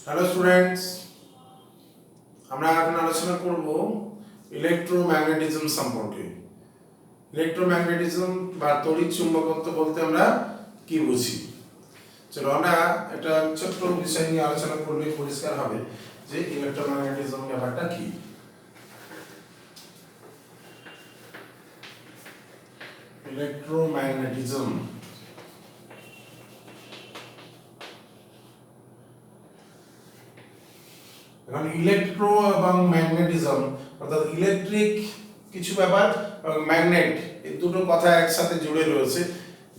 Hello students, আমরা এখন আলোচনা করব ইলেকট্রোম্যাগনেটিজম সম্পর্কে। ইলেকট্রোম্যাগনেটিজম বা তড়িৎ চুম্বকত্ব বলতে আমরা কি বুঝি। চলো আমরা একটা ছোট্ট বিষয় নিয়ে আলোচনা করলে পরিষ্কার হবে যে ইলেকট্রোম্যাগনেটিজম ব্যাপারটা কি। ইলেকট্রোম্যাগনেটিজম এখন ইলেকট্রো এবং ম্যাগনেটিজম অর্থাৎ ইলেকট্রিক কিছু ব্যাপার এবং ম্যাগনেট এই দুটো কথা একসাথে জুড়ে রয়েছে,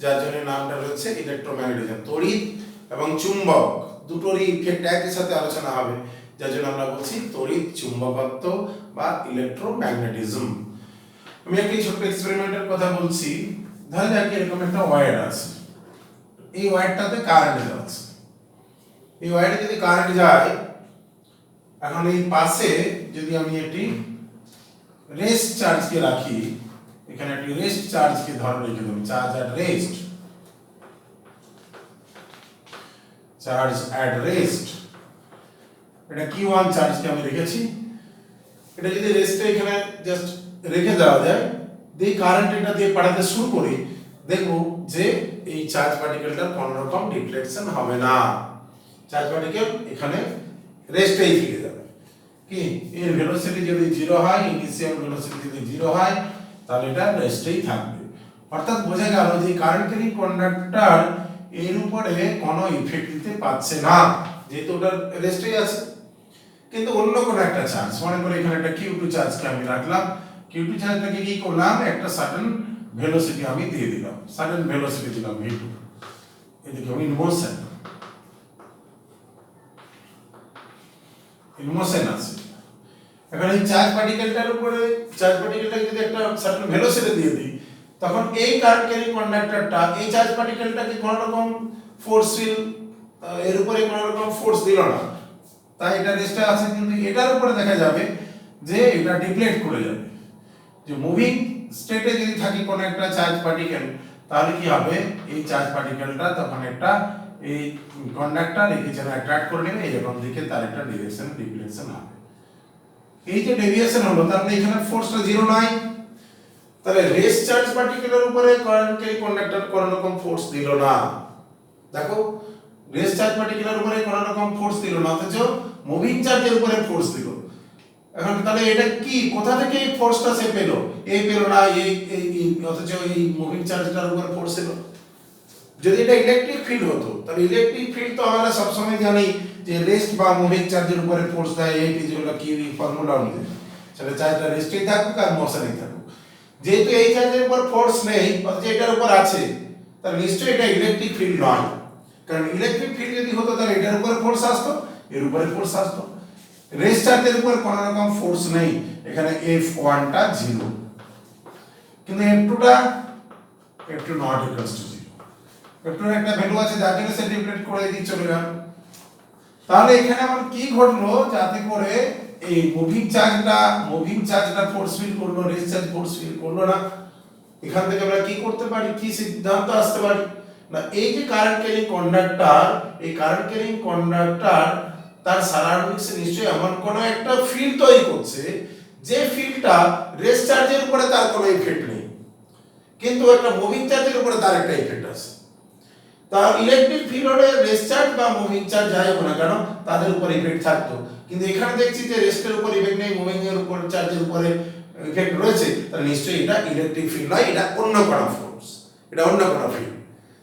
যার জন্য নামটা রয়েছে ইলেকট্রোম্যাগনেটিজম। তড়িৎ এবং চুম্বক দুটোরই ইফেক্ট একই সাথে আলোচনা হবে, যার জন্য আমরা বলছি তড়িৎ চুম্বকত্ব বা ইলেকট্রোম্যাগনেটিজম। আমি একটি ছোট্ট এক্সপেরিমেন্টের কথা বলছি। ধরা যাক এরকম একটা ওয়্যার আছে, এই ওয়্যারটাতে কারেন্ট যাচ্ছে। এই ওয়্যারে যদি কারেন্ট যায়, এখন এই পাশে যদি আমি একটি রেস্ট চার্জকে রাখি, এখানে একটি রেস্ট চার্জকে ধরে রেখে দেব, চার্জ অ্যাট রেস্ট, এটা Q1 চার্জকে আমি রেখেছি। এটা যদি রেস্টে এখানে জাস্ট রেখে দেওয়া যায়, দিয়ে কারেন্ট এটা দিয়ে পাঠাতে শুরু করি, দেখব যে এই চার্জ পার্টিকেলটার কোনো রকম ডিফ্লেকশন হবে না। চার্জ পার্টিকেল এখানে রেস্টেই থেকে যাবে। কি এর ভেলোসিটি যদি 0 হয়, ইনিশিয়াল ভেলোসিটি যদি 0 হয়, তাহলে এটা রেস্টেই থাকবে। অর্থাৎ বোঝা গেল যে কারেন্ট ক্যারিং কন্ডাক্টর এর উপরে কোনো ইফেক্ট দিতে পারছে না, যেহেতু ওটা রেস্টেই আছে। কিন্তু অন্য কোনো একটা চার্জ, মনে করে এখানে একটা Q2 চার্জকে আমি রাখলাম, Q2 চার্জটাকে কি করলাম, একটা সার্টেন ভেলোসিটি আমি দিয়ে দিলাম, সার্টেন ভেলোসিটি দিলাম v2, এদিকে আমি ইনমোশন আছে। এখন এই চার্জ পার্টিকেলটার উপরে, চার্জ পার্টিকেলটাকে যদি একটা সার্টেন ভেলোসিটি দিয়ে দিই, তখন এই কারেন্ট ক্যারিং কন্ডাক্টরটা এই চার্জ পার্টিকেলটাকে কোনো রকম ফোর্সফুল এর উপরে কোনো রকম ফোর্স দিল না, তাই এটা রেস্টে আছে। কিন্তু এটার উপরে দেখা যাবে যে এটা ডিফ্লেক্ট করে যাবে। যে মুভিং স্টেটে যদি থাকি কোনো একটা চার্জ পার্টিকেল, তাহলে কি হবে, এই চার্জ পার্টিকেলটা তখন একটা এই কন্ডাক্টর একে যেন অ্যাট্রাক্ট করে নেবে, এরকম দিকে তার একটা ডিরেকশন ডিফ্লেকশন হবে। এই যে ডেভিয়েশন হলো, তার মানে এখানে ফোর্সটা 0 নাই, তাহলে রেস্ট চার্জ পার্টিকেলের উপরে কারেন্ট ক্যারিং কন্ডাক্টর কোনো রকম ফোর্স দিল না। দেখো, রেস্ট চার্জ পার্টিকেলের উপরে কোনো রকম ফোর্স দিল না, অথচ মুভিং চার্জের উপরে ফোর্স দিল। এখন তাহলে এটা কি, কোথা থেকে এই ফোর্সটা সে পেল? এই পেল না, অথচ এই মুভিং চার্জটার উপরে ফোর্স এলো। যদি এটা ইলেকট্রিক ফিল্ড হতো, তাহলে ইলেকট্রিক ফিল্ড তো আমরা সবসময় জানি যে রেস্ট বা মুভিং চার্জের উপরে ফোর্স দেয়, এই যেগুলো কি ফর্মুলা অনুযায়ী, সেটা চার্জটা রেস্টেই থাকুক আর মোশনেই থাকুক। যেহেতু এই চার্জের উপর ফোর্স নেই, অথচ এটার উপর আছে, তাহলে নিশ্চয়ই এটা ইলেকট্রিক ফিল্ড নয়। কারণ ইলেকট্রিক ফিল্ড যদি হতো, তাহলে এটার উপরে ফোর্স আসতো, এর উপরে ফোর্স আসতো। রেস্ট চার্জের উপর কোনো রকম ফোর্স নেই, এখানে F1টা 0, কিন্তু F2টা F2 not equals to 0। F2 এর একটা ভ্যালু আছে, যার জন্য সে ডিফ্লেক্ট করে দিয়ে চলে গেল। তাহলে এখানে আমার কি ঘটলো, যাতে করে এই মুভিং চার্জটা ফোর্স ফিল করলো, রেস্ট চার্জ ফোর্স ফিল করলো না। এখান থেকে আমরা কি করতে পারি, কি সিদ্ধান্ত আসতে পারি না, এই যে কারেন্ট ক্যারিং কন্ডাক্টর, এই কারেন্ট ক্যারিং কন্ডাক্টর তার সারাউন্ডিংসে নিশ্চয়ই এমন কোনো একটা ফিল্ড তৈরি করছে, যে ফিল্ডটা রেস্ট চার্জের উপরে তার কোনো ইফেক্ট নেই, কিন্তু একটা মুভিং চার্জের উপরে তার একটা ইফেক্ট আছে। তার ইলেকট্রিক ফিল্ড হলে রেস্ট চার্জ বা মুভিং চার্জ যাই হোক না কেন, তাদের উপর ইফেক্ট থাকতো। কিন্তু এখানে দেখছি যে রেস্টের উপর ইফেক্ট নেই, মুভিং এর উপর, চার্জের উপরে ইফেক্ট রয়েছে, তাহলে নিশ্চয়ই এটা ইলেকট্রিক ফিল্ড নয়, এটা অন্য কোনো ফোর্স, এটা অন্য কোনো ফিল্ড।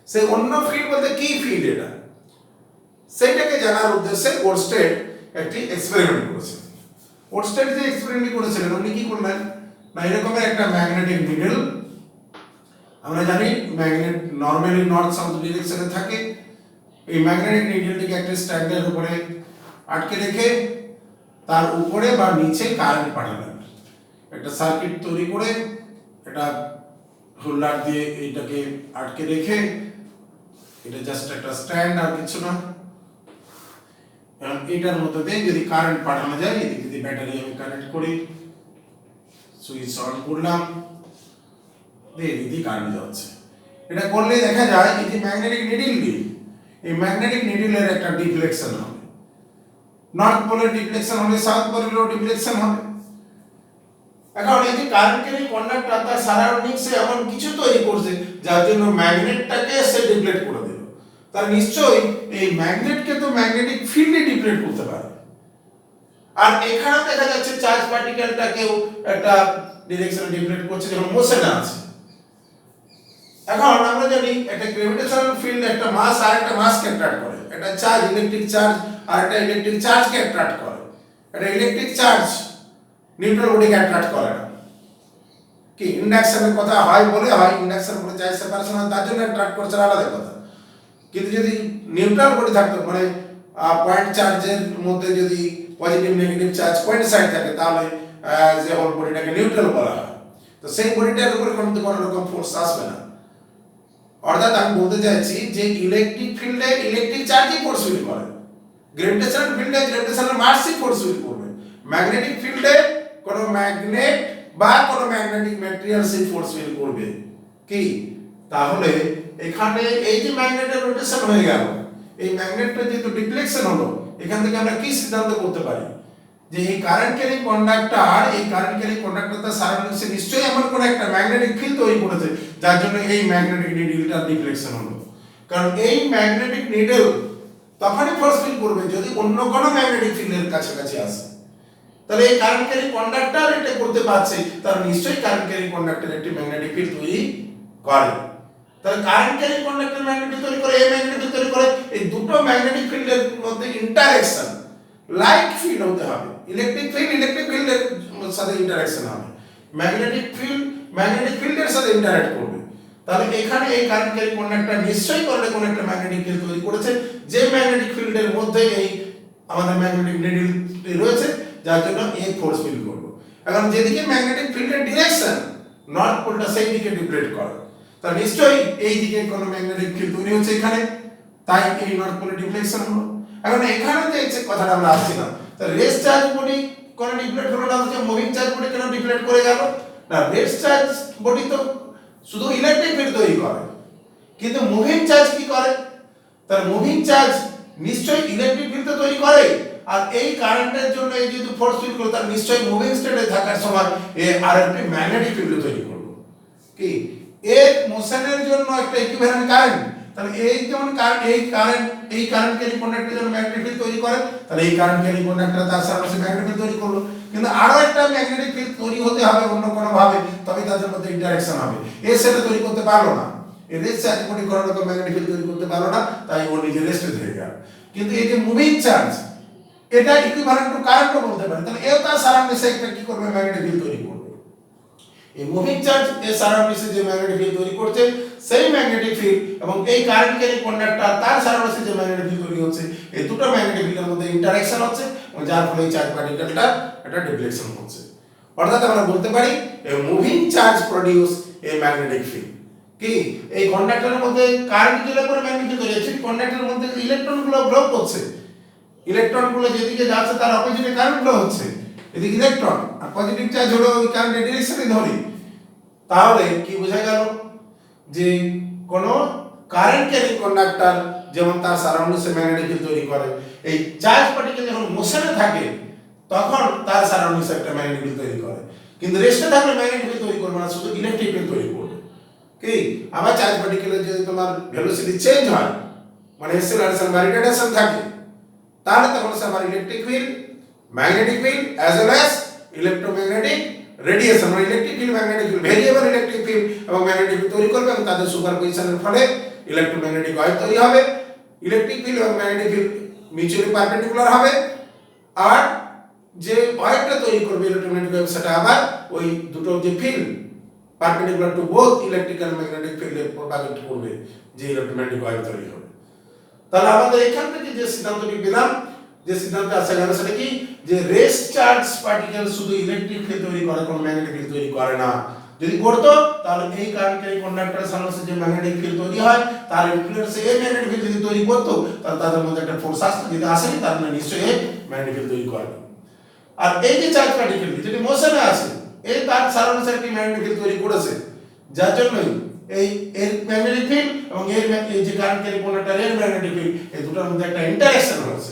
সেই অন্য ফিল্ড বলতে কি ফিল্ড এটা, সেইটাকে জানার উদ্দেশ্যে ওরস্টেড একটি এক্সপেরিমেন্ট করেছেন। ওরস্টেড যে এক্সপেরিমেন্ট করেছিলেন, উনি কি করলেন না, এরকমের একটা ম্যাগনেটিক নিডল, আমরা জানি ম্যাগনেট নরমালি নর্থ সাউথ ডিরেকশনে থাকে, এই ম্যাগনেটিক নিডলটিকে একটা স্ট্যান্ডের উপরে আটকে রেখে তার উপরে বা নিচে কারেন্ট পাঠালেন। একটা সার্কিট তৈরি করে এটা হোল্ডার দিয়ে এইটাকে আটকে রেখে, এটা জাস্ট একটা স্ট্যান্ড আর কিছু না। এটার মধ্যে দিয়ে যদি কারেন্ট পাঠানো যায়, এদিকে যদি ব্যাটারি আমি কানেক্ট করি, সুইচ অন করলাম, এদিকে কারেন্ট যাচ্ছে। এটা করলে দেখা যায় এই যে ম্যাগনেটিক নিডলটি, এই ম্যাগনেটিক নিডলের একটা ডিফ্লেকশন হবে। নর্থ পোলে ডিফ্লেকশন হলে সাউথ পোলেরও ডিফ্লেকশন হবে। এখন এই যে কারেন্ট ক্যারিং কন্ডাক্টর তার সারাউন্ডিংসে এমন কিছু তৈরি করছে যার জন্য ম্যাগনেটটাকে সে ডিফ্লেক্ট করে দিল, তার নিশ্চয়ই এই ম্যাগনেটকে তো ম্যাগনেটিক ফিল্ডে ডিফ্লেক্ট করতে পারে। আর এখানে দেখা যাচ্ছে চার্জ পার্টিকেলটাকেও একটা ডিরেকশনে ডিফ্লেক্ট করছে যখন মোশনে আছে। এখন আমরা জানি একটা গ্র্যাভিটেশনাল ফিল্ড একটা মাস আর একটা মাসকে অ্যাট্রাক্ট করে, একটা চার্জ ইলেকট্রিক চার্জ আর একটা ইলেকট্রিক চার্জকে অ্যাট্রাক্ট করে। একটা ইলেকট্রিক চার্জ নিউট্রাল বডিকে অ্যাট্রাক্ট করে না, কি ইন্ডাকশনের কথা হয় বলে হয়, ইন্ডাকশন বলে চার্জ সেপারেশন হয় তার জন্য অ্যাট্রাক্ট করছে, আলাদা কথা। কিন্তু যদি নিউট্রাল বডি থাকতো, মানে পয়েন্ট চার্জের মধ্যে যদি positive negative charge point side থাকে, তাহলে যে হোল বডিটাকে নিউট্রাল বলা হয়। তো সেই বডিটার উপরে কোনো রকম ফোর্স আসবে না। অর্থাৎ আমি বলতে চাইছি যে ইলেকট্রিক ফিল্ডে ইলেকট্রিক চার্জই ফোর্স ফিল করে, গ্র্যাভিটেশনাল ফিল্ডে গ্র্যাভিটেশনাল মাসই ফোর্স ফিল করবে, ম্যাগনেটিক ফিল্ডে কোনো ম্যাগনেট বা কোনো ম্যাগনেটিক ম্যাটেরিয়াল সেই ফোর্স ফিল করবে। কি তাহলে এখানে এই যে ম্যাগনেটের রোটেশন হয়ে গেল, এই ম্যাগনেটটা যেহেতু ডিফ্লেকশন হলো, এখান থেকে আমরা কি সিদ্ধান্ত করতে পারি যে এই কারেন্ট ক্যারিং কন্ডাক্টর তার সারাউন্ডিংসে নিশ্চয়ই এমন কোনো একটা ম্যাগনেটিক ফিল্ড তৈরি করেছে যার জন্য এই ম্যাগনেটিক নিডলটা ডিফ্লেকশন হলো। কারণ এই ম্যাগনেটিক নিডল তখনই ফোর্স ফিল করবে যদি অন্য কোনো ম্যাগনেটিক ফিল্ডের কাছাকাছি আসে। তাহলে এই কারেন্ট ক্যারিং কন্ডাক্টর এটা করতে পারছে, তার নিশ্চয়ই কারেন্ট ক্যারিং কন্ডাক্টর একটি ম্যাগনেটিক ফিল্ড তৈরি করে। তাহলে কারেন্ট ক্যারিং কন্ডাক্টর ম্যাগনেটিক তৈরি করে, এই ম্যাগনেটিক তৈরি করে, এই দুটো ম্যাগনেটিক ফিল্ডের মধ্যে ইন্টারঅ্যাকশন লাইট ফিল্ড হতে হবে। ইলেকট্রিক ফিল্ডের সাথে ইন্টারঅ্যাকশন হবে, ম্যাগনেটিক ফিল্ডের সাথে ইন্টারঅ্যাক্ট করবে। তাহলে এখানে এই কারেন্ট ক্যারিং কন্ডাক্টর নিশ্চয়ই করলে কোন একটা ম্যাগনেটিক ফিল্ড তৈরি করেছে, যে ম্যাগনেটিক ফিল্ডের মধ্যে এই আমাদের ম্যাগনেটিক নিডল রয়েছে, যার জন্য এই ফোর্স ফিল করবে। এখন যেদিকে ম্যাগনেটিক ফিল্ডের ডিরেকশন নর্থ পোলটা সেই দিকে ডিফ্লেক্ট করে, তাহলে নিশ্চয়ই এই দিকে কোনো ম্যাগনেটিক ফিল্ড তৈরি হচ্ছে এখানে, তাই এই নর্থ পোলে ডিফ্লেকশন হলো। এখন এখানে যে কথাটা আমরা আসছিলাম, তাহলে রেস্ট চার্জ বডি কোন ডিফ্লেক্ট হলো না, হচ্ছে মুভিং চার্জ বডি কেন ডিফ্লেক্ট করে গেল না? রেস্ট চার্জ বডি তো শুধু ইলেকট্রিক ফিল্ড তৈরি করে, কিন্তু মুভিং চার্জ কি করে? তার মুভিং চার্জ নিশ্চয়ই ইলেকট্রিক ফিল্ড তৈরি করে, আর এই কারেন্টের জন্য এই যদি ফোর্স ফিল করে, তার নিশ্চয়ই মুভিং স্টেটে থাকার সময় আর একটি ম্যাগনেটিক ফিল্ড তৈরি করবে। কি এর মোশনের জন্য একটা ইকুইভ্যালেন্ট কারেন্ট, তাহলে এই যেমন এই কারেন্ট ক্যারিং কন্ডাক্টর জন্য ম্যাগনেটিক ফিল্ড তৈরি করে, তাহলে এই কারেন্ট ক্যারিং কন্ডাক্টর তার সাথে ম্যাগনেটিক ফিল্ড তৈরি করলো। কিন্তু আরো একটা ম্যাগনেটিক ফিল্ড তৈরি হতে হবে অন্য কোনো ভাবে, তবে তাদের মধ্যে ইন্টারঅ্যাকশন হবে। এর সাথে তৈরি করতে পারলো না, এর রেস্ট চার্জ বডি কোনো রকম ম্যাগনেটিক ফিল্ড তৈরি করতে পারলো না, তাই ও নিজে রেস্টে থেকে গেল। কিন্তু এই যে মুভিং চার্জ, এটা ইকুইভ্যালেন্ট টু কারেন্টও বলতে পারে, তাহলে এও তার সারাউন্ডিংসে একটা কি করবে, ম্যাগনেটিক ফিল্ড তৈরি করবে। এই মুভিং চার্জ এর সারাউন্ডিংসে যে ম্যাগনেটিক ফিল্ড তৈরি করছে, সেই ম্যাগনেটিক ফিল্ড এবং এই কারেন্ট ক্যারিং কন্ডাক্টর তার সারাউন্ডিংসে যে ম্যাগনেটিক ফিল্ড তৈরি হচ্ছে, এই দুটো ম্যাগনেটিক ফিল্ডের মধ্যে ইন্টারঅ্যাকশন হচ্ছে, এবং যার ফলে এই চার্জ পার্টিকেলটা একটা ডিফ্লেকশন হচ্ছে। অর্থাৎ আমরা বলতে পারি এই মুভিং চার্জ প্রডিউস এ ম্যাগনেটিক ফিল্ড। কি এই কন্ডাক্টরের মধ্যে কারেন্ট গেলে পরে ম্যাগনেটিক ফিল্ড তৈরি হচ্ছে, কন্ডাক্টরের মধ্যে ইলেকট্রনগুলো ব্লক করছে, ইলেকট্রনগুলো যেদিকে যাচ্ছে তার অপোজিটে কারেন্ট ফ্লো হচ্ছে, এদিকে ইলেকট্রন আর পজিটিভ চার্জ হলো ওই কারেন্টের ডিরেকশনে ধরি। তাহলে কি বোঝা গেল যে কোন কারেন্ট ক্যারিং কন্ডাক্টর যেমন তার সারাউন্ডিংসে ম্যাগনেটিক ফিল্ড তৈরি করে, এই চার্জ পার্টিকেল যখন মোশনে থাকে তখন তার সারাউন্ডিংসে একটা ম্যাগনেটিক ফিল্ড তৈরি করে, কিন্তু রেস্টে থাকলে ম্যাগনেটিক ফিল্ড তৈরি করবে না, শুধু ইলেকট্রিক ফিল্ড তৈরি করবে। কি আবার চার্জ পার্টিকেলের যদি তোমার ভেলোসিটি চেঞ্জ হয়, মানে অ্যাক্সেলারেশন বা রিটারডেশন থাকে, তাহলে তখন আমার electric field, magnetic field as well as electromagnetic radiation, মানে electric field, magnetic field, variable electric field এবং ম্যাগনেটিক ফিল্ড তৈরি করবে, এবং তাদের সুপারপজিশনের ফলে ইলেকট্রোম্যাগনেটিক ওয়েভ তৈরি হবে। ইলেকট্রিক ফিল্ড এবং ম্যাগনেটিক ফিল্ড মিউচুয়ালি পারপেন্ডিকুলার হবে, আর যে ওয়েভটা তৈরি করবে ইলেকট্রোম্যাগনেটিক ওয়েভ, সেটা আবার ওই দুটো যে field perpendicular to both electrical এবং ম্যাগনেটিক ফিল্ডে প্রপাগেট করবে, যে ইলেকট্রোম্যাগনেটিক ওয়েভ তৈরি হবে। তাহলে আমাদের এখান থেকে যে সিদ্ধান্তটি পেলাম, যে সিদ্ধান্তে আসা গেল সেটা কি, যে রেস্ট চার্জ পার্টিকেল শুধু ইলেকট্রিক ফিল্ড তৈরি করে, কোনো ম্যাগনেটিক ফিল্ড তৈরি করে না। যদি করতো তাহলে এই কারেন্ট ক্যারিং কন্ডাক্টরের সারাউন্ডিংসে যে ম্যাগনেটিক ফিল্ড তৈরি হয়, তার ইনফ্লুয়েন্সে এই ম্যাগনেটিক ফিল্ড যদি তৈরি করতো, তাহলে তাদের মধ্যে একটা ফোর্স আসতো, যদি আসেনি তার মানে নিশ্চয়ই ম্যাগনেটিক ফিল্ড তৈরি করে। আর এই যে চার্জ পার্টিকেল যদি মোশনে আছে, এই তার সারাউন্ডিংসে একটা ম্যাগনেটিক ফিল্ড তৈরি করেছে, যার জন্যই এই এর ম্যাগনেটিক ফিল্ড এবং এই যে কারেন্ট ক্যারিং কন্ডাক্টর এর ম্যাগনেটিক ফিল্ড, এই দুটোর মধ্যে একটা ইন্টারঅ্যাকশন হচ্ছে।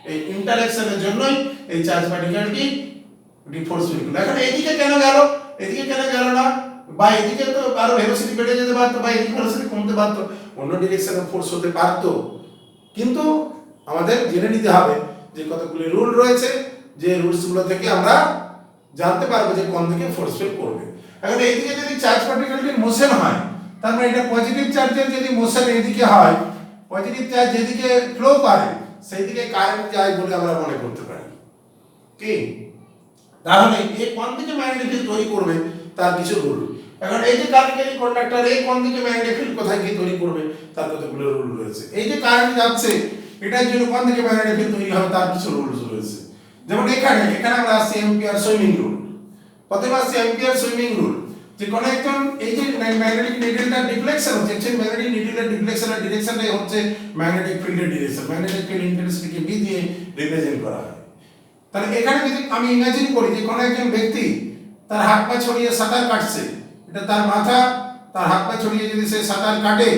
এই ইন্টারঅ্যাকশনের জন্যই এই চার্জ পার্টিকেলটি ফোর্সফুল হলো। এখন এইদিকে কেন গেল, এদিকে কেন গেল না, বা এদিকে তো আরো ভেলোসিটি বেড়ে যেতে পারতো, বা এদিকে ভেলোসিটি কমতে পারতো, অন্য ডিরেকশনে ফোর্স হতে পারতো, কিন্তু আমাদের জেনে নিতে হবে যে কতগুলি রুল রয়েছে, যে রুলসগুলো থেকে আমরা জানতে পারবো যে কোন দিকে ফোর্স ফিল করবে। এখন এইদিকে যদি চার্জ পার্টিকেলটি মোশন হয়, তার মানে এটা পজিটিভ চার্জের যদি মোশন এইদিকে হয়, পজিটিভ চার্জ যেদিকে ফ্লো করে সেই দিকে কারেন্ট যায় বলে আমরা মনে করতে পারি। কি তাহলে এই কোন দিকে ম্যাগনেটিক ফিল্ড তৈরি করবে তার কিছু রুল। এখন এই যে কারেন্ট ক্যারিং কন্ডাক্টর এই কোন দিকে ম্যাগনেটিক ফিল্ড কোথায় গিয়ে তৈরি করবে তার কতগুলো রুল রয়েছে। এই যে কারেন্ট যাচ্ছে এটার জন্য কোন দিকে ম্যাগনেটিক ফিল্ড তৈরি হবে তার কিছু রুলস রয়েছে। যেমন এখানে আমরা আসছি এম্পিয়ার সুইমিং রুল। প্রথমে আসছে এম্পিয়ার সুইমিং রুল, যে কোন একজন এই যে ম্যাগনেটিক নিডলটা ডিফ্লেকশন হচ্ছে, সেই ম্যাগনেটিক নিডলের ডিফ্লেকশনের ডিরেকশনটাই হচ্ছে ম্যাগনেটিক ফিল্ডের ডিরেকশন। ম্যাগনেটিক ফিল্ড ইন্টেন্সিটিকে বি দিয়ে রিপ্রেজেন্ট করা হয়। তাহলে এখানে যদি আমি ইমাজিন করি যে কোন একজন ব্যক্তি তার হাত পা ছড়িয়ে সাঁতার কাটছে, এটা তার মাথা, তার হাত পা ছড়িয়ে যদি সে সাঁতার কাটে,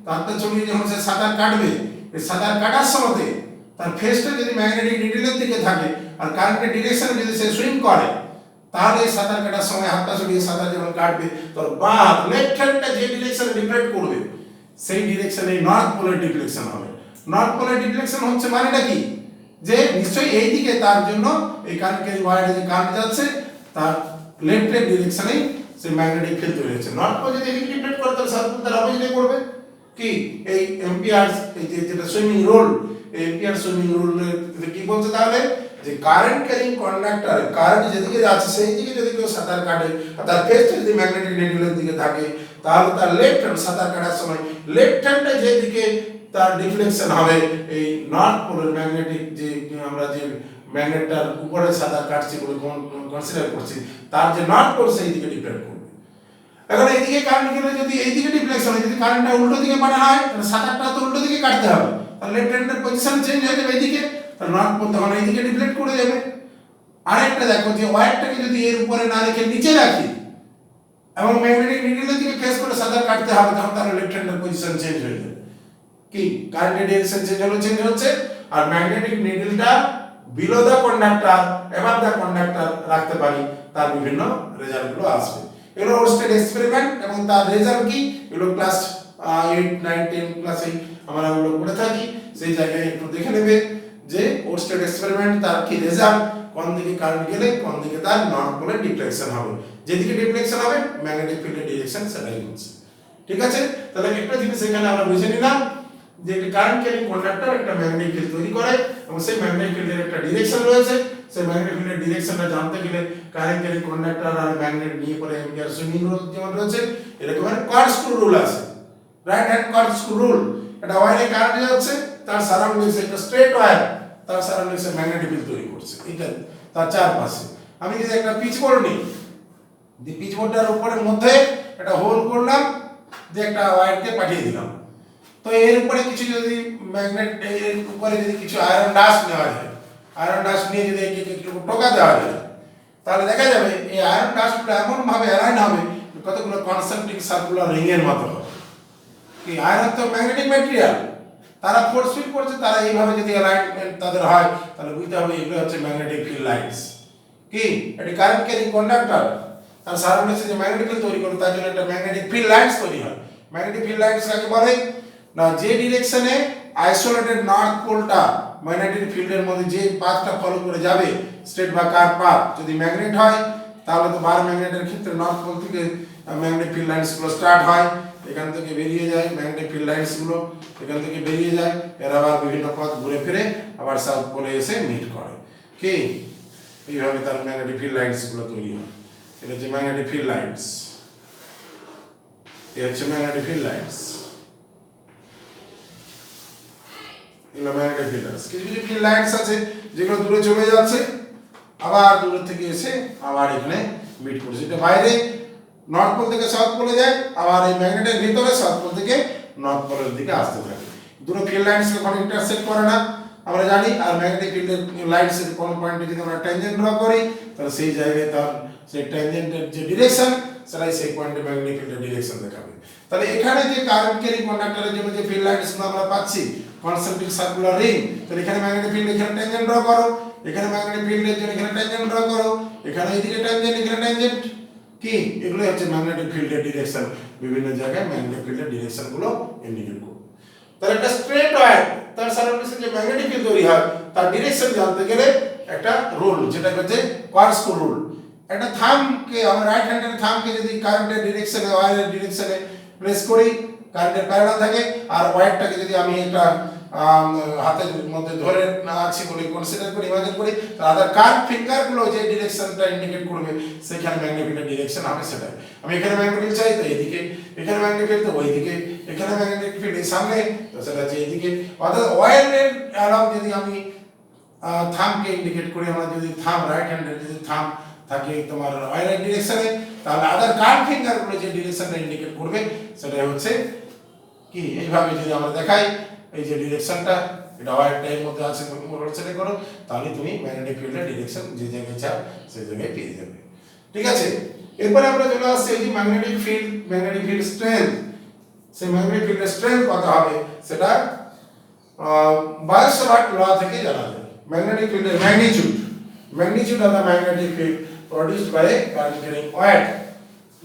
তার পা ছড়িয়ে যখন সে সাঁতার কাটবে, এই সাঁতার কাটার সময় তার ফেসটা যদি ম্যাগনেটিক নিডলের দিকে থাকে আর কারেন্টের ডিরেকশনে যদি সে সুইং করে, তাহলে সাঁতার কাটার সময় হাত পা ছড়িয়ে সাঁতার যখন কাটবে তোর বাঁ লেফট হ্যান্ডটা যে ডিরেকশনে ডিফ্লেক্ট করবে সেই ডিরেকশনে নর্থ পোলার ডিফ্লেকশন হবে। নর্থ পোলার ডিফ্লেকশন হচ্ছে মানেটা কি, যে নিশ্চয়ই এই দিকে তার জন্য এই কারেন্ট ক্যারিং ওয়্যারে যে কারেন্ট যাচ্ছে তার লেফটের ডিরেকশনেই সেই ম্যাগনেটিক ফিল্ড তৈরি হচ্ছে। নর্থ পোল যদি এদিকে ডিফ্লেক্ট করে তাহলে সাউথ পোল তার অপোজিটে করবে। কি এই এম্পিয়ার এই যেটা সুইমিং রুল, এই এম্পিয়ার সুইমিং রুলের কি বলছে তাহলে, যে কারেন্ট ক্যারিং কন্ডাক্টর কারেন্ট যেদিকে যাচ্ছে সেই দিকে যদি কেউ সাঁতার কাটে আর তার ফেসটা যদি ম্যাগনেটিক নিডলের দিকে থাকে, তাহলে তার লেফট হ্যান্ড সাঁতার কাটার সময় লেফট হ্যান্ডটা যেদিকে তার ডিফ্লেকশন হবে এই নর্থ পোলের ম্যাগনেটিক যে আমরা যে ম্যাগনেটটার উপরে সাঁতার কাটছি বলে কনসিডার করছি, তার যে নর্থ পোল সেই দিকে ডিফ্লেক্ট করবে। এখন এইদিকে কারেন্ট গেলে যদি এইদিকে ডিফ্লেকশন হয়, যদি কারেন্টটা উল্টো দিকে পাঠানো হয় তাহলে সাঁতারটা তো উল্টো দিকে কাটতে হবে, তাহলে লেফট হ্যান্ডের পজিশন চেঞ্জ হয়ে যাবে এইদিকে, তাহলে নর্থ পোল তখন এইদিকে ডিফ্লেক্ট করে যাবে। আরেকটা দেখো যে ওয়্যারটাকে যদি এর উপরে না রেখে নিচে রাখি এবং ম্যাগনেটিক নিডলের দিকে ফেস করে সাঁতার কাটতে হবে, তখন তাহলে লেফট হ্যান্ডের পজিশন চেঞ্জ হয়ে যাবে। কি কারেন্টের ডিরেকশন চেঞ্জ হচ্ছে আর ম্যাগনেটিক নিডলটা below the conductor above the conductor রাখতে পারি, তার বিভিন্ন রেজাল্টগুলো আসবে। এগুলো ওরস্টেড এক্সপেরিমেন্ট এবং তার রেজাল্ট কি এগুলো ক্লাস 8 9 10 ক্লাসে আমরা এগুলো পড়ে থাকি, সেই জায়গায় একটু দেখে নেবে যে ওরস্টেড এক্সপেরিমেন্ট তার কি রেজাল্ট, কোন দিকে কারেন্ট গেলে কোন দিকে তার নর্থ পোলে ডিফ্লেকশন হবে, যেদিকে ডিফ্লেকশন হবে ম্যাগনেটিক ফিল্ডের ডিরেকশন সেটাই হচ্ছে। ঠিক আছে, তাহলে একটা জিনিস এখানে আমরা বুঝে নিলাম যে একটা কারেন্ট ক্যারিং কন্ডাক্টর একটা ম্যাগনেটিক ফিল্ড তৈরি করে এবং সেই ম্যাগনেটিক ফিল্ডের একটা ডিরেকশন রয়েছে। সেই ম্যাগনেটিক ফিল্ডের ডিরেকশনটা জানতে গেলে কারেন্ট ক্যারিং কন্ডাক্টর আর ম্যাগনেট নিয়ে পরে এম্পিয়ার সুইমিং রুল যেমন রয়েছে, এরকম কর্ডস্ক্রু রুল আছে, রাইট হ্যান্ড কর্ডস্ক্রু রুল। এটা ওয়্যারে কারেন্ট যাচ্ছে, তার সারাউন্ডিংসে একটা স্ট্রেট ওয়্যার, তার সারাউন্ডিংসে ম্যাগনেটিক ফিল্ড তৈরি করছে, এটা তার চারপাশে। আমি যদি একটা পিচবোর্ড নিই, যে পিচবোর্ডটার উপরে মধ্যে একটা হোল করলাম, যে একটা ওয়্যারকে পাঠিয়ে দিলাম, তো এর উপরে কিছু যদি ম্যাগনেট এর উপরে যদি কিছু আয়রন ডাস্ট নেওয়া যায়, আয়রন ডাস্ট নিয়ে যদি একটু টোকা দেওয়া যায়, তাহলে দেখা যাবে এই আয়রন ডাস্টগুলো এমন ভাবে অ্যালাইন হবে কতগুলো কনসেন্ট্রিক সার্কুলার রিং এর মতো হবে। কি আয়রন তো ম্যাগনেটিক ম্যাটেরিয়াল, তারা ফোর্স ফিল করছে, তারা এইভাবে যদি অ্যালাইনমেন্ট তাদের হয় তাহলে বুঝতে হবে এগুলো হচ্ছে ম্যাগনেটিক ফিল্ড লাইনস। কি এটি কারেন্ট ক্যারিং কন্ডাক্টর, তার সারাউন্ডিংসে যে ম্যাগনেটিক ফিল্ড তৈরি করে তার জন্য একটা ম্যাগনেটিক ফিল্ড লাইনস তৈরি হয়। ম্যাগনেটিক ফিল্ড লাইনস কাকে বলে না, যে ডিরেকশনে আইসোলেটেড নর্থ পোলটা ম্যাগনেটিক ফিল্ডের মধ্যে যে পাথটা ফলো করে যাবে স্ট্রেট বা কার্ভ পাথ, যদি ম্যাগনেট হয় তাহলে তো বার ম্যাগনেটের ক্ষেত্রে নর্থ পোল থেকে ম্যাগনেটিক ফিল্ড লাইনসগুলো স্টার্ট হয়, এখান থেকে বেরিয়ে যায় ম্যাগনেটিক ফিল্ড লাইনসগুলো, এখান থেকে বেরিয়ে যায়, এরা আবার বিভিন্ন পথ ঘুরে ফিরে আবার সাউথ পোলে এসে মিট করে। কি এইভাবে তার ম্যাগনেটিক ফিল্ড লাইনসগুলো তৈরি হয়। এটা হচ্ছে ম্যাগনেটিক ফিল্ড লাইনস, এটা হচ্ছে magnetic field lines. Magnetic field lines কিছু কিছু ফিল্ড লাইনস আছে যেগুলো দূরে চলে যাচ্ছে, আবার দূর থেকে এসে আবার এখানে মিট করছে। এটা বাইরে নর্থ পোল থেকে সাউথ পোলে যায়, আবার এই ম্যাগনেটের ভিতরে সাউথ পোল থেকে নর্থ পোলের দিকে আসতে থাকে। দুটো ফিল্ড লাইনস যখন ইন্টারসেক্ট করে না আমরা জানি, আর ম্যাগনেটিক ফিল্ডের লাইনসের কোন পয়েন্টে যদি আমরা ট্যানজেন্ট ড্র করি তাহলে সেই জায়গায় তার সেই ট্যানজেন্টের যে ডিরেকশন সেটাই সেই পয়েন্টে ম্যাগনেটিক ফিল্ডের ডিরেকশন দেখাবে। তাহলে এখানে যে কারেন্ট ক্যারিং কন্ডাক্টরের জন্য যে ফিল্ড লাইনসগুলো আমরা পাচ্ছি কনসেন্ট্রিক সার্কুলার রিং। তো এখানে ম্যাগনেটিক ফিল্ড, এখানে ট্যানজেন্ট ড্র করো, এখানে ম্যাগনেটিক ফিল্ডের জন্য এখানে ট্যানজেন্ট ড্র করো, এখানে এইদিকে ট্যানজেন্ট, এখানে ট্যানজেন্ট, কি এগুলো হচ্ছে ম্যাগনেটিক ফিল্ডের ডিরেকশন। বিভিন্ন জায়গায় ম্যাগনেটিক ফিল্ডের ডিরেকশন গুলো ইন্ডিকেট করো। তাহলে একটা স্ট্রেট ওয়্যার তার সারাউন্ডিংসে যে ম্যাগনেটিক ফিল্ড তৈরি হয় তার ডিরেকশন জানতে গেলে একটা রুল, যেটা হচ্ছে কোয়ার্টস্কো রুল। একটা থাম্বকে, আমরা রাইট হ্যান্ডের থাম্বকে যদি কারেন্টের ডিরেকশনে, ওয়্যারের ডিরেকশনে প্রেস করি, কারেন্টের প্যারালাল থাকে, আর ওয়্যারটাকে যদি আমি একটা হাতের মধ্যে ধরে আছি বলে কনসিডার করি, ইমাজিন করি, তাহলে কার্ভ ফিঙ্গার গুলো যে ডিরেকশনটা ইন্ডিকেট করবে সেখানে ম্যাগনেটিক ফিল্ডের ডিরেকশন হবে সেটা। আমি এখানে ম্যাগনেটিক ফিল্ড চাই তো এইদিকে, এখানে ম্যাগনেটিক ফিল্ড তো ওইদিকে, এখানে ম্যাগনেটিক ফিল্ড এই সামনে তো সেটা হচ্ছে এইদিকে। অর্থাৎ ওয়্যারের অ্যালং যদি আমি থাম্বকে ইন্ডিকেট করি, আমরা যদি থাম্ব রাইট হ্যান্ডের যদি থাম্ব থাকে তোমার ওয়্যারের ডিরেকশনে, তাহলে আদার কার্ভ ফিঙ্গার গুলো যে ডিরেকশনটা ইন্ডিকেট করবে সেটা হচ্ছে কি, এইভাবে যদি আমরা দেখাই, এই যে ডিরেকশনটা এটা ওয়্যার টাইম মধ্যে আছে, মোটরসাইকেল করো, তাহলে তুমি ম্যাগনেটিক ফিল্ডের ডিরেকশন যে জায়গায় চাও সেই জায়গায় পেয়ে যাবে। ঠিক আছে, এরপরে আমরা চলে আসছি এই যে ম্যাগনেটিক ফিল্ড স্ট্রেংথ। সেই ম্যাগনেটিক ফিল্ডের স্ট্রেংথ কত হবে সেটা বায়োসাভার্ট ল থেকে জানা যায়। ম্যাগনেটিক ফিল্ডের magnitude of the magnetic field produced by a current carrying wire.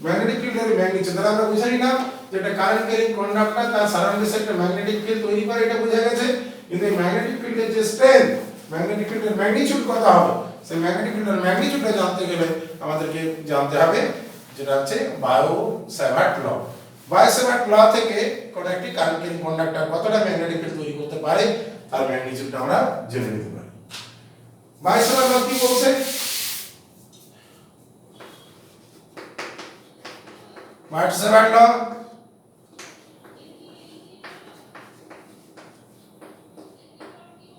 Magnetic ফিল্ডের ম্যাগনিটিউড দ্বারা আমরা বুঝে নিলাম যে একটা কারেন্ট ক্যারিং কন্ডাক্টর তার সারাউন্ডিংসে একটা ম্যাগনেটিক ফিল্ড তৈরি করে, এটা বোঝা গেছে। কিন্তু এই ম্যাগনেটিক ফিল্ডের যে স্ট্রেংথ, ম্যাগনেটিক ফিল্ডের ম্যাগনিটিউড কত হবে, সেই ম্যাগনেটিক ফিল্ডের ম্যাগনিটিউডটা জানতে গেলে আমাদেরকে জানতে হবে যেটা হচ্ছে বায়োসাভার্ট ল। বায়োসাভার্ট ল থেকে কোন একটি কারেন্ট ক্যারিং কন্ডাক্টর কতটা ম্যাগনেটিক ফিল্ড তৈরি করতে পারে তার ম্যাগনিটিউডটা আমরা জেনে নিতে পারি। বায়োসাভার্ট ল কি বলছে? বায়োসাভার্ট ল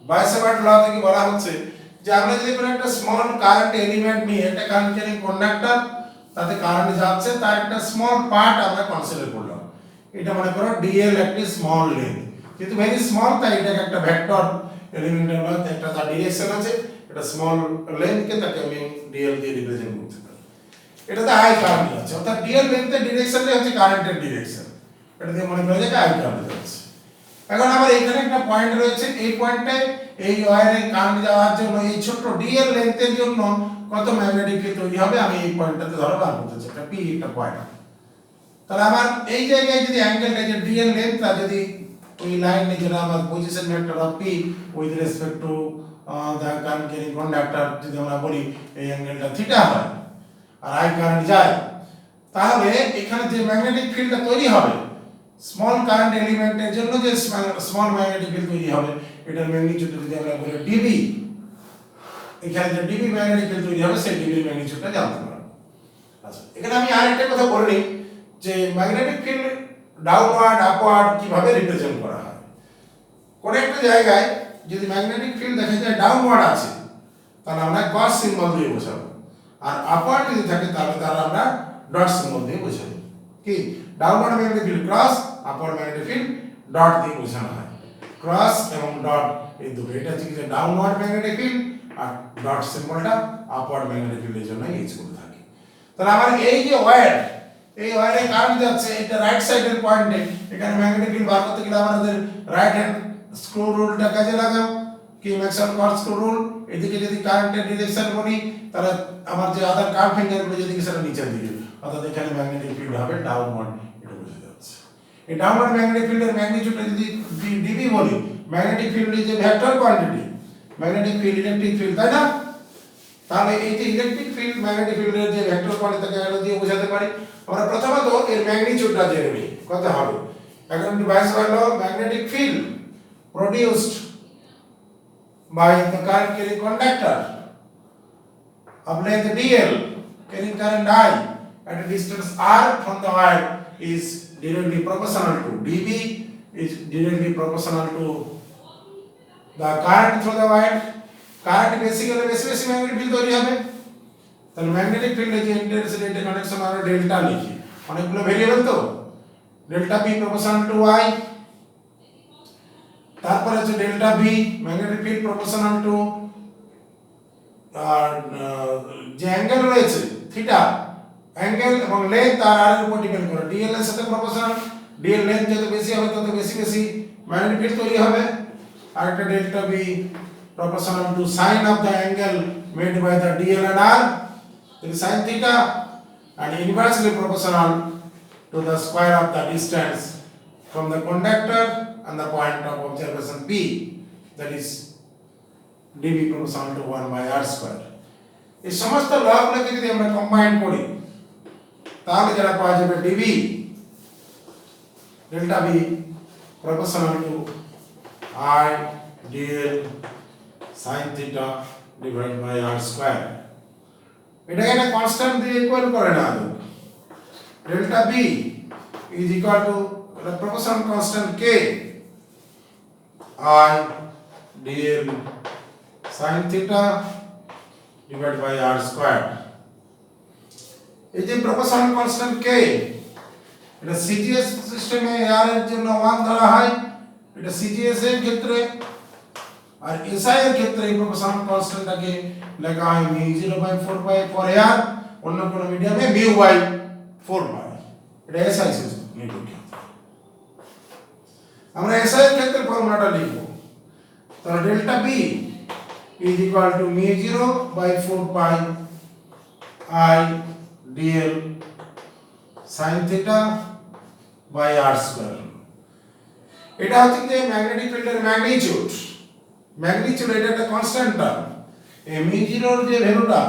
বায়োসাভার্ট ল থেকে বলা হচ্ছে যে আমরা যদি কোনো একটা স্মল কারেন্ট এলিমেন্ট নিয়ে একটা কারেন্ট ক্যারিং কন্ডাক্টর, তাতে কারেন্ট যাচ্ছে, তার একটা স্মল পার্ট আমরা কনসিডার করলাম। এটা মনে করো ডিএল একটি স্মল লেন্থ, কিন্তু ভেরি স্মল, তাই এটাকে একটা ভেক্টর এলিমেন্টের মধ্যে একটা তার ডিরেকশন আছে, এটা স্মল লেন্থকে তাকে আমি ডিএল দিয়ে রিপ্রেজেন্ট করতে পারি। এটাতে আই কারেন্ট আছে, অর্থাৎ ডিএল লেন্থের ডিরেকশনটাই হচ্ছে কারেন্টের ডিরেকশন। এটা দিয়ে মনে করা যায় যে আই কারেন্ট যাচ্ছে। এখন আমার এখানে একটা পয়েন্ট রয়েছে, এই পয়েন্টে এই ওয়্যারে কারেন্ট যাওয়ার জন্য এই ছোট ডিএল লেন্থের জন্য কত ম্যাগনেটিক ফিল্ড তৈরি হবে আমি এই পয়েন্টটাতে ধরো বার করতে চাই, এটা পি একটা পয়েন্ট। তাহলে আমার এই জায়গায় যদি অ্যাঙ্গেলটা যে ডিএল লেন্থটা যদি ওই লাইনে যেটা আমার position vector of P with respect to the current carrying conductor যদি আমরা বলি এই অ্যাঙ্গেলটা থিটা হয় আর আই কারেন্ট যায়, তাহলে এখানে যে ম্যাগনেটিক ফিল্ডটা তৈরি হবে স্মল কারেন্ট এলিমেন্টের জন্য, যে স্মল ম্যাগনেটিক ফিল্ড তৈরি হবে, এটার ম্যাগনিটিউড যদি আমরা বলি ডিবি, এখানে যে ডিবি ম্যাগনেটিক ফিল্ড তৈরি হবে সেই ডিবির ম্যাগনিটিউডটা জানতে পারবো। আচ্ছা, এখানে আমি আরেকটা কথা বলে নিই যে ম্যাগনেটিক ফিল্ড ডাউনওয়ার্ড আপওয়ার্ড কিভাবে রিপ্রেজেন্ট করা হয়। কোন একটা জায়গায় যদি ম্যাগনেটিক ফিল্ড দেখা যায় ডাউনওয়ার্ড আছে, তাহলে আমরা ক্রস সিম্বল দিয়ে বোঝাবো, আর আপওয়ার্ড যদি থাকে তাহলে তার আমরা ডট সিম্বল দিয়ে বোঝাবো। কি, downward magnetic field cross, upward magnetic field dot দিয়ে বোঝানো হয়। ক্রস এবং ডট এই দুটো, এটা হচ্ছে যে ডাউনওয়ার্ড ম্যাগনেটিক ফিল্ড, আর ডট সিম্বলটা আপওয়ার্ড ম্যাগনেটিক ফিল্ডের জন্য ইউজ করে থাকি। তাহলে আমার এই যে ওয়্যার, এই ওয়্যারে কারেন্ট যাচ্ছে, এটা রাইট সাইডের পয়েন্টে, এখানে ম্যাগনেটিক ফিল্ড বার করতে গেলে আমাদের রাইট হ্যান্ড স্ক্রু রুলটা কাজে লাগাও, কি ম্যাক্সওয়েল কোয়ার্টস্কো রুল। এদিকে যদি কারেন্টের ডিরেকশন বলি, তাহলে আমার যে আদার কার্ভ ফিঙ্গারগুলো যেদিকে সেটা নিচের দিকে, অর্থাৎ এখানে ম্যাগনেটিক ফিল্ড হবে ডাউনওয়ার্ড, এটা বোঝা যাচ্ছে। এই ডাউনওয়ার্ড ম্যাগনেটিক ফিল্ডের ম্যাগনিটিউডটা যদি ডিবি বলি, magnetic field is a vector quantity, magnetic field electric field, তাই না? তাহলে এই যে ইলেকট্রিক ফিল্ড ম্যাগনেটিক ফিল্ডের যে ভেক্টর কোয়ান্টিটিকে আমরা দিয়ে বোঝাতে পারি। আমরা প্রথমত এর ম্যাগনিটিউডটা জেনে নিই কত হবে। According to Maxwell law, magnetic field produced by the current carrying conductor of length dl carrying current I at a distance r from the wire is directly proportional to dB is directly proportional to the current through the wire. Current basically বেশি magnetic field তৈরি হবে। তাহলে magnetic ফিল্ডে যে intensity connection আমরা delta লিখি, অনেকগুলো variable তো, delta p proportional to y, তারপরে হচ্ছে delta v magnetic field proportional to যে অ্যাঙ্গেল রয়েছে থিটা, অ্যাঙ্গেল এবং লেন্থ তার আর উপর ডিপেন্ড করে, ডিএল এর সাথে প্রপোর্শনাল, ডিএল লেন্থ যত বেশি হবে তত বেশি ম্যাগনেটিক ফিল্ড তৈরি হবে। আরেকটা delta b proportional to sine of the angle made by the DL and R, that is sin theta, and inversely proportional to the square of the distance from the conductor and the point of observation P, that is dB proportional to 1 by R square. এই সমস্ত লগুলোকে যদি আমরা combine করি তাহলে যেটা পাওয়া যাবে dB delta B proportional to I dl sin theta divided by R square. এটাকে না কনস্ট্যান্ট দিয়ে ইকুয়াল করে না delta B is equal to the proportional constant K I dl sin theta divided by R square. এই যে proportional constant K এটা CGS সিস্টেমে R এর জন্য 1 ধরা হয়, এটা CGS এর ক্ষেত্রে, আর SI এর ক্ষেত্রে এই প্রপোর্শনাল কনস্ট্যান্টটাকে লেখা হয় μ0 বাই 4 পাই ফর R, অন্য কোন মিডিয়ামে μ বাই 4 পাই। এটা SI সিস্টেম নেটওয়ার্ক। আমরা SI এর ক্ষেত্রে ফর্মুলাটা লিখব, তাহলে delta B is equal to μ0 by 4 pi I dl sin theta by R square. এটা হচ্ছে যে ম্যাগনেটিক ফিল্ডের ম্যাগনিটিউড এটা একটা কনস্ট্যান্ট টার্ম। এই μ0 এর যে ভ্যালুটা,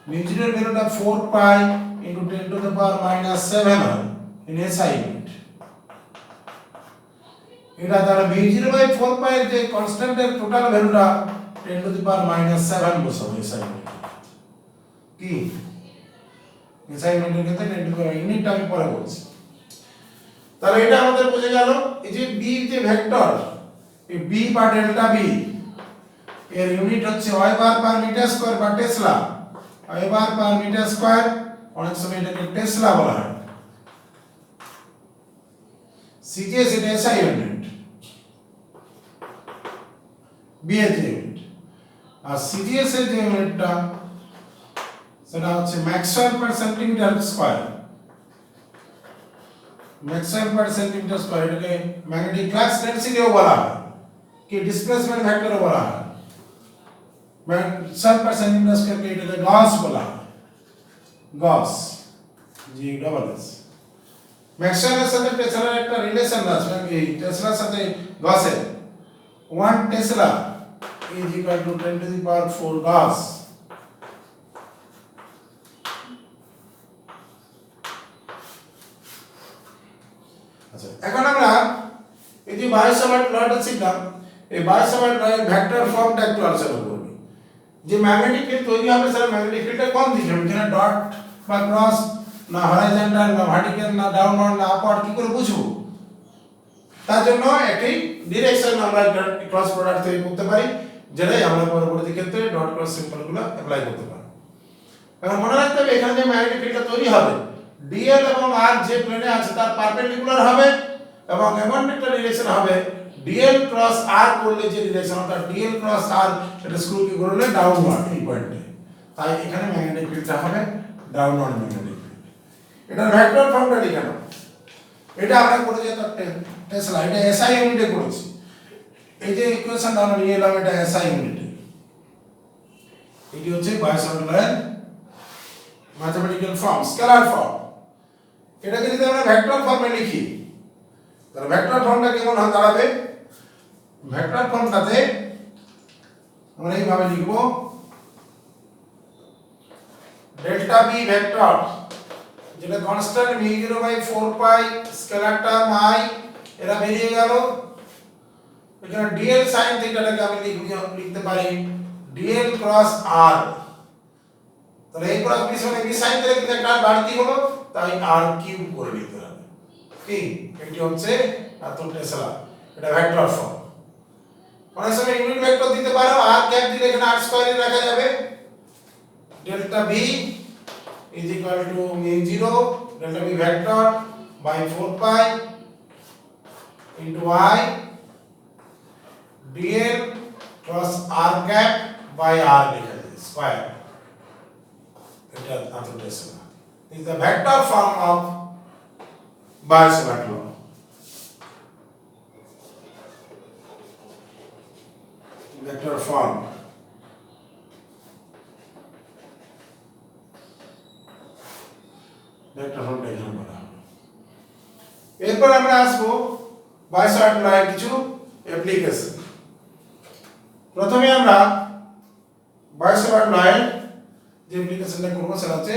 μ0 এর ভ্যালুটা 4 pi into 10 to the power -7 হয় ইন SI ইউনিট। এটা তাহলে μ0 বাই 4 পাই এর যে কনস্ট্যান্টের টোটাল ভ্যালুটা 10 টু দ্য পাওয়ার -7 বসাবো SI ইউনিট। কি SI ইউনিটের ক্ষেত্রে 10 টু দ্য পাওয়ার ইউনিটটা আমি পরে বলছি। তাহলে এটা আমাদের বুঝে গেল এই যে b যে ভেক্টর, এই b বা ডেল্টা b এর ইউনিট হচ্ছে y bar per metre square বা Tesla. Y bar per metre square, অনেক সময় এটাকে টেসলা বলা হয়। সিজিএস এটা এসআই ইউনিট, বি এর যে ইউনিট, আর সিজিএস এর যে ইউনিটটা সেটা হচ্ছে ম্যাক্সওয়েল পার সেন্টিমিটার স্কয়ার। ম্যাক্সওয়েল পার সেন্টিমিটার স্কয়ার এটাকে ম্যাগনেটিক ফ্লাক্স ডেনসিটিও বলা হয়, কি ডিসপ্লেসমেন্ট ভেক্টরও বলা হয়। ম্যাক্সওয়েল পার সেন্টিমিটার স্কয়ারকে এটাকে গস বলা হয়, গস জি ডবল এস। ম্যাক্সওয়েলের সাথে টেসলার একটা রিলেশন আছে, এই টেসলার সাথে গসের 1 Tesla is equal to 10 to the power 4 গস। আচ্ছা, এখন আমরা এই যে বায়োসাভার্ট লটা শিখলাম, এই বায়োসাভার্ট লয়ের ভেক্টর ফর্মটা একটু আলোচনা করব। যে ম্যাগনেটিক ফিল্ড তৈরি হবে সেটা ম্যাগনেটিক ফিল্ডটা কোন দিকে হবে, এখানে ডট বা ক্রস না হরাইজন্টাল না ভার্টিক্যাল না ডাউনওয়ার্ড না আপওয়ার্ড কি করে বুঝবো? তার জন্য একটি ডিরেকশন আমরা ক্রস প্রোডাক্ট তৈরি করতে পারি, যেটাই আমরা পরবর্তী ক্ষেত্রে ডট ক্রস সিম্বলগুলো অ্যাপ্লাই করতে পারি। এখন মনে রাখতে হবে এখানে যে ম্যাগনেটিক ফিল্ডটা তৈরি হবে ডিএল এবং আর যে প্লেনে আছে তার পারপেন্ডিকুলার হবে, এবং এমন একটা ডিরেকশন হবে ডিএল ক্রস আর করলে যে ডিরেকশন অর্থাৎ ডিএল ক্রস আর এটা স্ক্রু কি করলে ডাউনওয়ার্ড এই পয়েন্টে, তাই এখানে ম্যাগনেটিক ফিল্ডটা হবে ডাউনওয়ার্ড ম্যাগনেটিক ফিল্ড। এটার ভেক্টর ফর্মটা লিখে নাও। এটা আমরা করেছি টেসলা, এটা এসআই ইউনিটে করেছি। এই যে ইকুয়েশনটা আমরা নিয়ে এলাম এটা এসআই ইউনিটে। এটি হচ্ছে বায়োসাভার্ট লয়ের ম্যাথমেটিক্যাল ফর্ম, স্কেলার ফর্ম। এটাকে যদি আমরা ভেক্টর ফর্মে লিখি তাহলে ভেক্টর ফর্মটা কেমন হয় দাঁড়াবে? ভেক্টর ফর্মটাতে আমরা এইভাবে লিখব, ডেল্টা বি ভেক্টর যেটা constant μ0 by 4 pi scalar term i, এরা বেরিয়ে গেল। এখানে dl sin থিটাটাকে আমি লিখতে পারি dl ক্রস r। তাহলে এই ক্রস বি সমান বি sin থিটা কিন্তু একটা বাড়তি হলো, তাই r কিউব করে নিতে হবে। কি এটি হচ্ছে এত টেসলা, এটা ভেক্টর ফর্ম। অনেক সময় ইউনিট ভেক্টর দিতে পারো, r ক্যাপ দিলে এখানে r স্কয়ার রাখা যাবে। Delta b is equal to μ0 delta b vector by 4 pi into I dl cross r cap by r লেখা যায় স্কয়ার। এটা আন্তর্জাতিক is the vector form of Biot-Savart law. Vector form. Vector ফর্মটা এখানে বলা হবে। এরপর আমরা আসবো বায়োসাভার্ট লয়ের কিছু অ্যাপ্লিকেশন। প্রথমে আমরা বায়োসাভার্ট লয়ের যে অ্যাপ্লিকেশনটা করবো সেটা হচ্ছে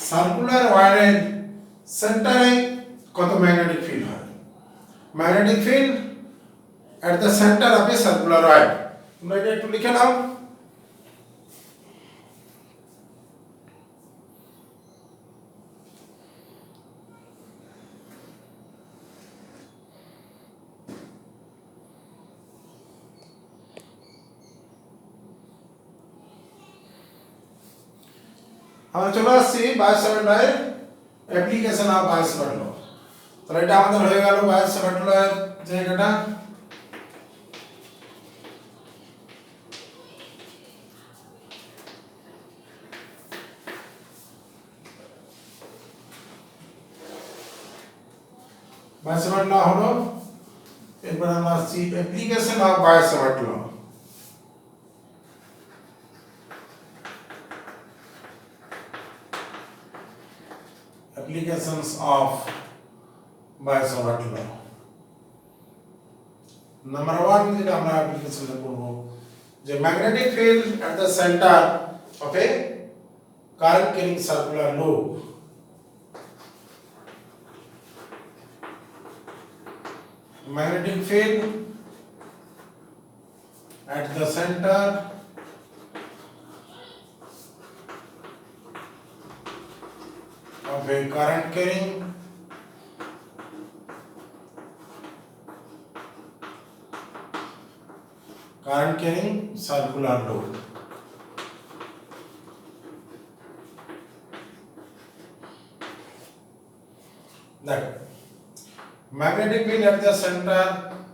সার্কুলার ওয়্যারের সেন্টারে কত ম্যাগনেটিক ফিল্ড হয়। Magnetic field at the center of a circular wire. তোমরা এটা একটু লিখে নাও। আমরা চলে আসছি বায়োসাভার্ট লয়ের অ্যাপ্লিকেশন অফ বায়োসাভার্ট ল। তাহলে এটা আমাদের হয়ে গেল বায়োসাভার্ট লয়ের জায়গাটা। বায়োসাভার্ট ল হলো। এরপর আমরা আসছি application of Biot Savart law. Applications of Biot-Savart law. Number 1 যেটা আমরা অ্যাপ্লিকেশনটা করব যে magnetic field at the center of a current carrying circular loop. Magnetic field at the center of a current carrying circular loop. That magnetic field at the center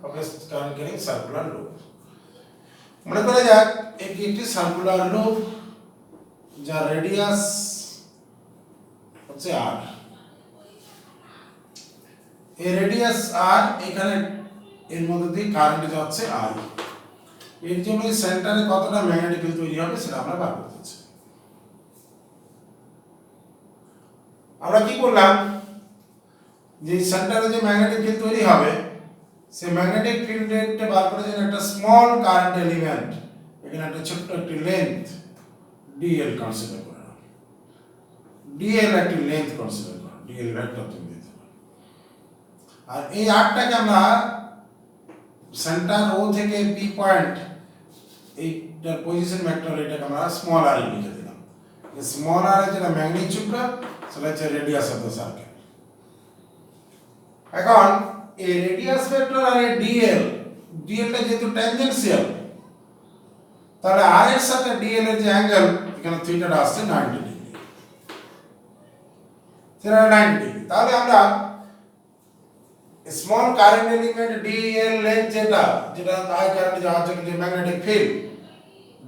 of a current carrying circular loop. মনে করা যাক একটি circular loop যার radius হচ্ছে r। এই radius r, এখানে এর মধ্যে দিয়ে কারেন্ট যাচ্ছে r। এর জন্য এই সেন্টারে কতটা ম্যাগনেটিক ফিল্ড তৈরি হবে সেটা আমরা বার করতে চাই। আমরা কি করলাম যে সেন্টারে যে ম্যাগনেটিক ফিল্ড তৈরি হবে সেই ম্যাগনেটিক ফিল্ডটা বার করার জন্য একটা স্মল কারেন্ট এলিমেন্ট, এখানে একটা ছোট্ট একটি লেন্থ dl কনসিডার করা। dl একটি লেন্থ কনসিডার করা, dl ভেক্টর তুমি দিতে পারো। আর এই আরটাকে আমরা সেন্টার ও থেকে পি পয়েন্ট এইটার পজিশন ভেক্টর, এটাকে আমরা স্মল আর লিখে দিলাম। এই স্মল আর এর যেটা ম্যাগনিটিউডটা সেটা হচ্ছে রেডিয়াস অফ দ্য সার্কেল। এখন এই রেডিয়াস ভেক্টর আর এই ডিএলটা যেহেতু ট্যানজেনশিয়াল, তাহলে আর এর সাথে ডিএল এর যে অ্যাঙ্গেল এখানে থিটাটা আসছে 90 ডিগ্রি। সেটা 90 ডিগ্রি। তাহলে আমরা small current element DL length যেটা আই কারেন্ট যাওয়ার জন্য যে ম্যাগনেটিক ফিল্ড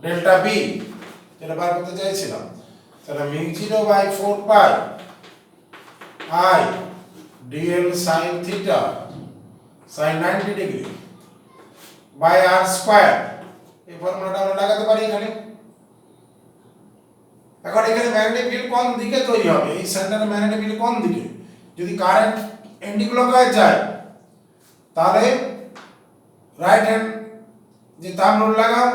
ডেল্টা বি যেটা বার করতে চাইছিলাম, তাহলে μ0/4 pi I dl sin theta sin 90 degree by r square. এই ফর্মুলাটা আমরা লাগাতে পারি এখানে। এখন এখানে ম্যাগনেটিক ফিল্ড কোন দিকে তৈরি হবে, এই সেন্টারে ম্যাগনেটিক ফিল্ড কোন দিকে, যদি কারেন্ট এন্টিক্লকওয়াইজ যায় তাহলে রাইট হ্যান্ড যে থাম্ব রুল লাগাও,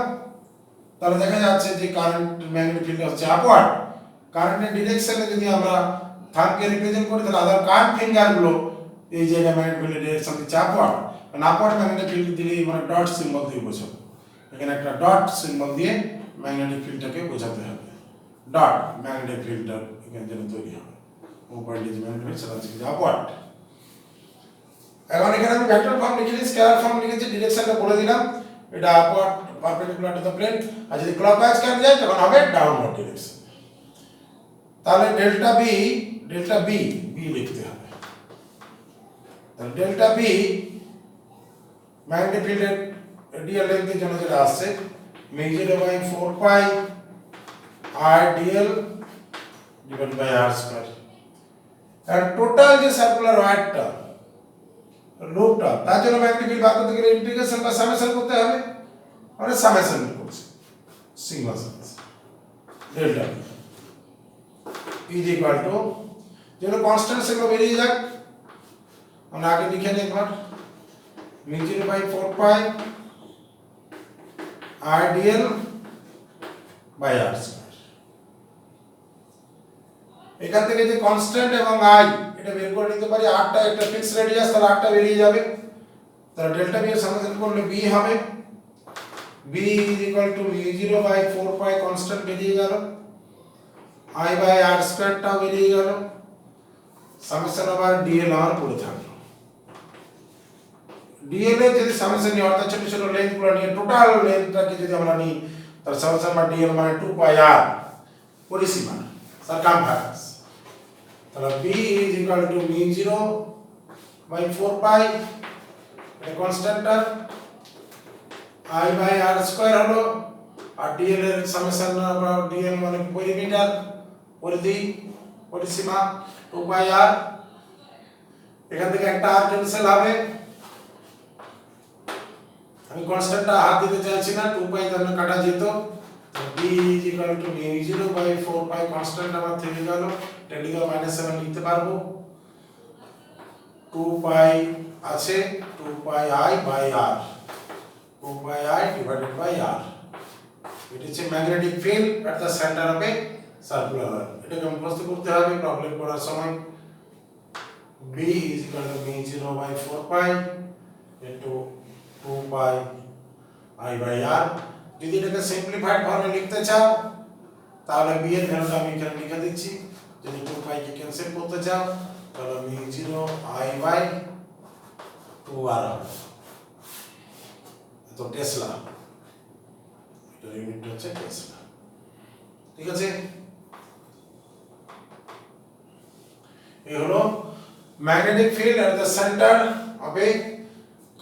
তাহলে দেখা যাচ্ছে যে কারেন্ট ম্যাগনেটিক ফিল্ড হচ্ছে আপওয়ার্ড। কারেন্টের ডিরেকশনে যদি আমরা থাম্বকে রিপ্রেজেন্ট করি তাহলে আদার কার্ভ ফিঙ্গারগুলো এই জায়গায় ম্যাগনেটিক ফিল্ডের ডিরেকশন দিচ্ছে আপওয়ার্ড। কারণ আপওয়ার্ড ম্যাগনেটিক ফিল্ড দিলে মানে ডট সিম্বল দিয়ে বোঝাবো, এখানে একটা ডট সিম্বল দিয়ে ম্যাগনেটিক ফিল্ডটাকে বোঝাতে হবে। ডট ম্যাগনেটিক ফিল্ডটা এখানে যেন তৈরি হবে, ও পয়েন্টে যে ম্যাগনেটিক ফিল্ড সেটা হচ্ছে আপওয়ার্ড। এখন এখানে আমি ভেক্টর ফর্ম লিখেছি, স্কেলার ফর্ম লিখেছি, ডিরেকশনটা বলে দিলাম, এটা upward perpendicular to the plane. আর যদি ক্লকওয়াইজ কারেন্ট যায় তখন হবে ডাউনওয়ার্ড ডিরেকশন। তাহলে ডেল্টা বি লিখতে হবে। তাহলে ডেল্টা বি ম্যাগনেটিক ফিল্ডের ডিএল লেন্থের জন্য যেটা আসছে μ0/4 pi r dl divide by r square. আর টোটাল যে সার্কুলার ওয়্যারটা লুপটা, তার জন্য ম্যাগনেটিক ফিল্ড বার করতে গেলে ইন্টিগ্রেশন বা সামেশন করতে হবে। আমরা সামেশন করছি sigma summation delta is equal to যেগুলো কনস্ট্যান্ট সেগুলো বেরিয়ে যাক আমরা আগে লিখে নিই একবার মিউ0 by 4 pi r dl by r square. এখান থেকে যে কনস্ট্যান্ট এবং আই এটা বের করে নিতে পারি, আরটা একটা ফিক্স রেডিয়াস, তাহলে আরটা বেরিয়ে যাবে, তাহলে ডেল্টা বি এর সামেশন করলে বি হবে বি ইজ ইকুয়াল টু মিউ0 বাই 4 পাই কনস্ট্যান্ট বেরিয়ে গেল, আই বাই আর স্কয়ারটাও বেরিয়ে গেল, সামেশন আবার ডিএল আর পড়ে থাকলো। ডিএল এর যদি সামেশন নিই অর্থাৎ ছোট ছোট লেন্থ গুলো নিয়ে টোটাল লেন্থটাকে যদি আমরা নিই তাহলে সামেশন বা ডিএল মানে 2 পাই আর পরিসীমা সারকামফারেন্স, তাহলে বি ইজ ইকুয়াল টু মিউ0 বাই 4 পাই এটা কনস্ট্যান্টটা, আই বাই আর স্কয়ার হলো, আর ডিএল এর সামেশন আমরা ডিএল মানে পেরিমিটার পরিধি পরিসীমা 2 পাই আর, এখান থেকে একটা আর ক্যান্সেল হবে, আমি কনস্ট্যান্টটা হাত দিতে চাইছি না, 2 পাই তাহলে কাটা যেত, b ইজ ইকুয়াল টু মিউ0 বাই 4 পাই কনস্ট্যান্ট আমার থেকে গেল 10⁻⁻⁷ লিখতে পারবো, 2 পাই আছে 2 pi i by r, 2 pi i divided by r, এটা হচ্ছে magnetic field at the centre of a circular wire. এটাকে মুখস্থ করতে হবে প্রবলেম করার সময়। b ইজ ইকুয়াল টু মিউ0 by 4 pi into 2 pi i by r। যদি এটাকে সিম্পলিফাইড ফর্মে লিখতে চাও তাহলে b এর ভ্যালুটা আমি এখানে লিখে দিচ্ছি, যদি 2 পাই কে ক্যান্সেল করতে চাও তাহলে মিউ0 i বাই 2r হবে, তো টেসলা এটার ইউনিট হচ্ছে টেসলা। ঠিক আছে, এই হলো magnetic field at the centre of A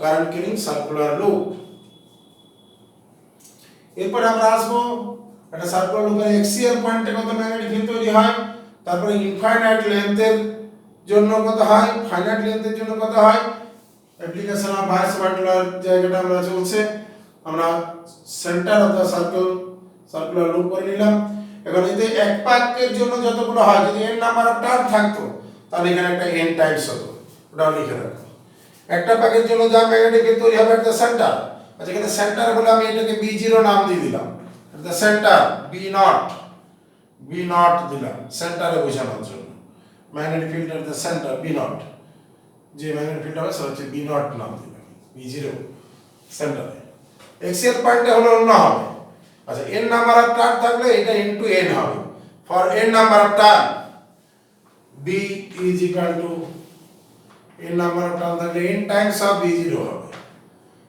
current carrying circular loop. এরপর আমরা আসবো একটা সার্কুলার লুপের এক্সিয়াল পয়েন্টে কত ম্যাগনেটিক ফিল্ড তৈরি হয়, তারপরে ইনফাইনাইট লেন্থের জন্য কত হয়, ফাইনাইট লেন্থের জন্য কত হয়, অ্যাপ্লিকেশন অফ ভাইস ভার্টুলার জায়গাটা আমরা চলছে, আমরা centre of the circular loop করে নিলাম। এখন যদি এক পাকের জন্য যতগুলো হয়, যদি n নাম্বার অফ টার্ন থাকতো তাহলে এখানে একটা n টাইমস হতো, ওটাও লিখে রাখো। একটা পাকের জন্য যা ম্যাগনেটিক ফিল্ড তৈরি হবে এট দ্য সেন্টার, আচ্ছা এখানে সেন্টার বলে আমি এটাকে b0 নাম দিয়ে দিলাম, এট দ্য সেন্টার b0 দিলাম সেন্টারে বোঝানোর জন্য, magnetic field at the centre b0, যে ম্যাগনেটিক ফিল্ড হবে সেটা হচ্ছে b0 নাম দিলাম, b0 সেন্টারে। এক্সিয়াল পয়েন্টে হলো অন্য হবে, আচ্ছা n নাম্বার অফ টার্ন থাকলে এটা ইনটু n হবে, for n number of turn b is equal two n number of turn থাকলে n টাইমস অফ b0 হবে,